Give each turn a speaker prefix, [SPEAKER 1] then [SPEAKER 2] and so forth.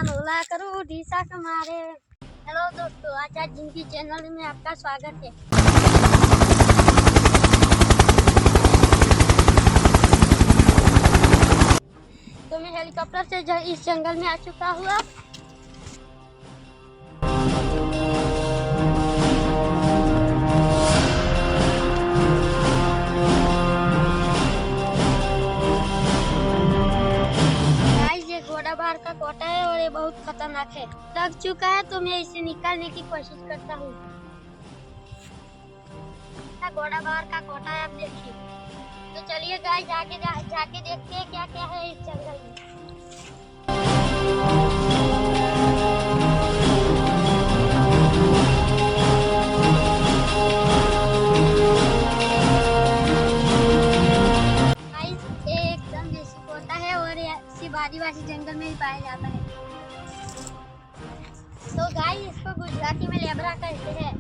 [SPEAKER 1] लोला करूँ ढीसा कमारे। हेलो दोस्तों, आचार्य जिंदगी चैनल में आपका स्वागत है। तो मैं हेलीकॉप्टर से इस जंगल में आ चुका हुआ। ये घोड़ा बाहर का कोटा है और ये बहुत खतरनाक है। लग चुका है तो मैं इसे निकालने की कोशिश करता हूँ। घोड़ा बाहर का कोटा है, आप देखिए। तो चलिए गाइस जाके देखते हैं क्या क्या है इस जंगल में। एकदम देसी कोटा है और ये बारी जंगल में ही पाया जाता है। तो गाइस इसको गुजराती में लेबरा कहते हैं।